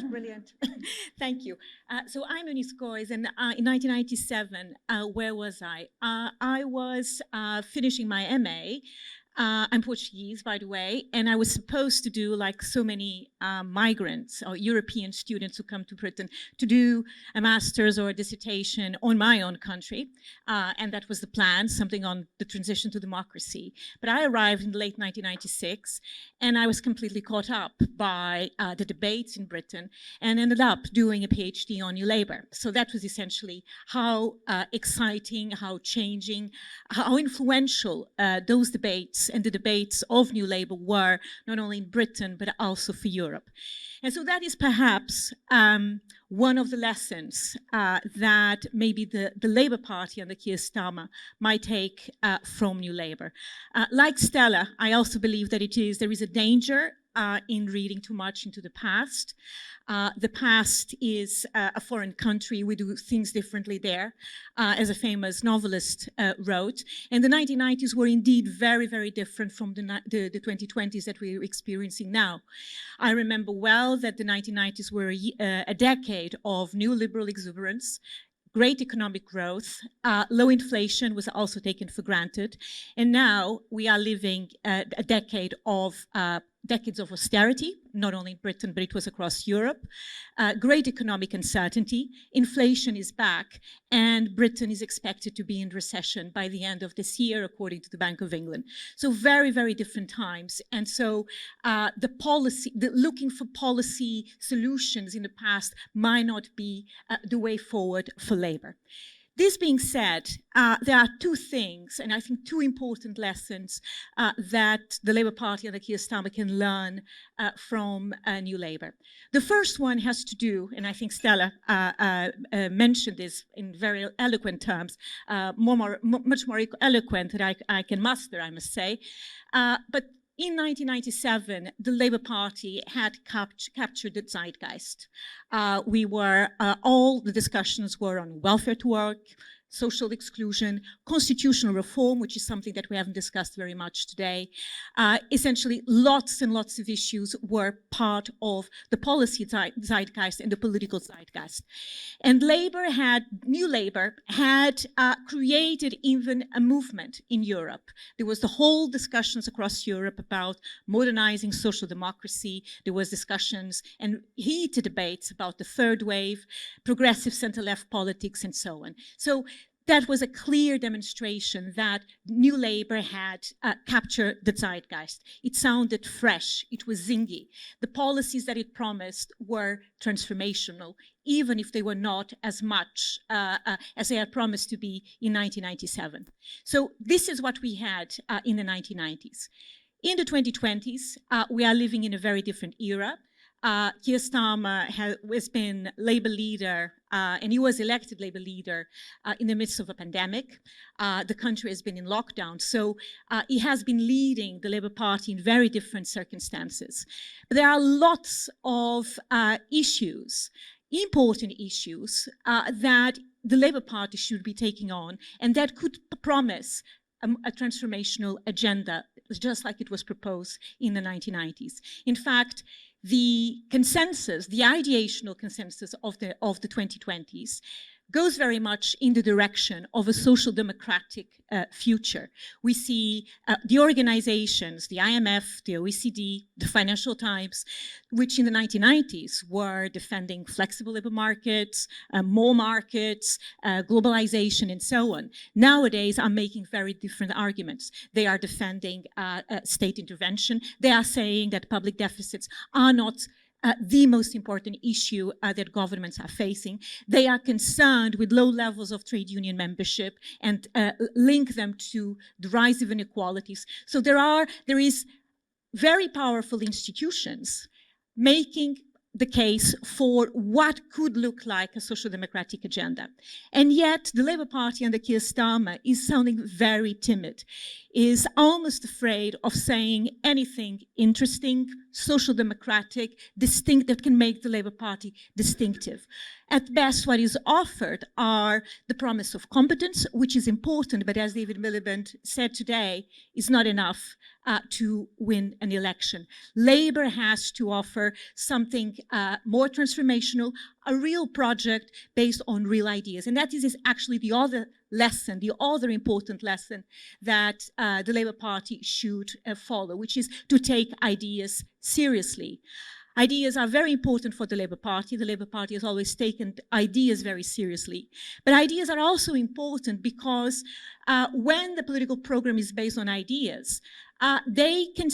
much. Brilliant. Thank you. So I'm Eunice Goes, and in 1997, where was I? I was finishing my MA. I'm Portuguese, by the way, and I was supposed to do, like so many migrants or European students who come to Britain, to do a master's or a dissertation on my own country, and that was the plan, something on the transition to democracy. But I arrived in late 1996, and I was completely caught up by the debates in Britain, and ended up doing a PhD on New Labour. So that was essentially how exciting, how changing, how influential those debates and the debates of New Labour were, not only in Britain, but also for Europe. And so that is perhaps one of the lessons that maybe the Labour Party and the Keir Starmer might take from New Labour. Like Stella, I also believe that there is a danger in reading too much into the past. The past is a foreign country. We do things differently there, as a famous novelist wrote. And the 1990s were indeed very, very different from the 2020s that we're experiencing now. I remember well that the 1990s were a decade of neoliberal exuberance, great economic growth, low inflation was also taken for granted. And now we are living a decade of decades of austerity, not only in Britain, but it was across Europe. Great economic uncertainty. Inflation is back, and Britain is expected to be in recession by the end of this year, according to the Bank of England. So very, very different times. And so looking for policy solutions in the past might not be the way forward for Labour. This being said, there are two things, and I think two important lessons that the Labour Party and the Keir Starmer can learn from New Labour. The first one has to do, and I think Stella mentioned this in very eloquent terms, much more eloquent than I can muster, I must say, but in 1997, the Labour Party had captured the zeitgeist. All the discussions were on welfare to work, social exclusion, constitutional reform, which is something that we haven't discussed very much today. Essentially, lots and lots of issues were part of the policy zeitgeist and the political zeitgeist. And New Labour had created even a movement in Europe. There was the whole discussions across Europe about modernizing social democracy. There was discussions and heated debates about the third wave, progressive center-left politics, and so on. So that was a clear demonstration that New Labour had captured the zeitgeist. It sounded fresh, it was zingy. The policies that it promised were transformational, even if they were not as much as they had promised to be in 1997. So this is what we had in the 1990s. In the 2020s, we are living in a very different era. Keir Starmer has been Labour leader, and he was elected Labour leader in the midst of a pandemic. The country has been in lockdown, so he has been leading the Labour Party in very different circumstances. But there are lots of issues, important issues, that the Labour Party should be taking on, and that could promise a transformational agenda, just like it was proposed in the 1990s. In fact, the consensus, the ideational consensus of the 2020s goes very much in the direction of a social democratic future. We see the organizations, the IMF, the OECD, the Financial Times, which in the 1990s were defending flexible labor markets, more markets, globalization, and so on, nowadays are making very different arguments. They are defending state intervention. They are saying that public deficits are not the most important issue that governments are facing. They are concerned with low levels of trade union membership and link them to the rise of inequalities. So there is very powerful institutions making the case for what could look like a social democratic agenda. And yet the Labour Party and the Keir Starmer is sounding very timid, is almost afraid of saying anything interesting, social democratic, distinct, that can make the Labour Party distinctive. At best, what is offered are the promise of competence, which is important, but as David Miliband said today, is not enough. to win an election. Labour has to offer something more transformational, a real project based on real ideas. And that is actually the other lesson, the other important lesson that the Labour Party should follow, which is to take ideas seriously. Ideas are very important for the Labour Party. The Labour Party has always taken ideas very seriously. But ideas are also important because when the political program is based on ideas, they can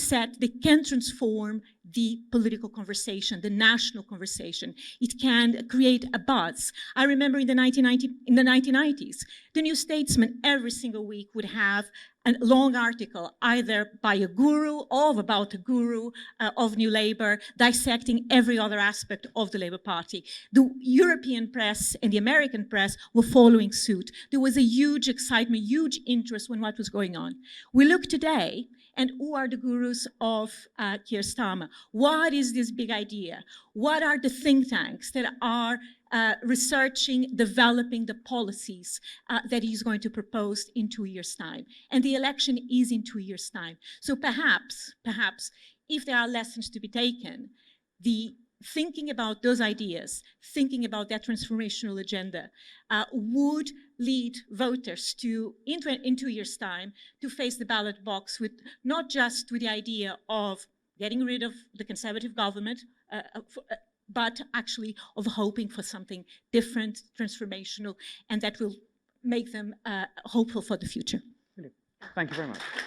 transform the political conversation, the national conversation. It can create a buzz. I remember in the 1990s, the New Statesman every single week would have a long article, either by a guru or about a guru of New Labour, dissecting every other aspect of the Labour Party. The European press and the American press were following suit. There was a huge excitement, huge interest in what was going on. We look today, and who are the gurus of Keir Starmer? What is this big idea? What are the think tanks that are researching, developing the policies that he's going to propose in 2 years' time? And the election is in 2 years' time. So perhaps, if there are lessons to be taken, the thinking about those ideas, thinking about that transformational agenda, would lead voters to, in 2 years' time, to face the ballot box with not just with the idea of getting rid of the Conservative government, but actually of hoping for something different, transformational, and that will make them hopeful for the future. Brilliant. Thank you very much.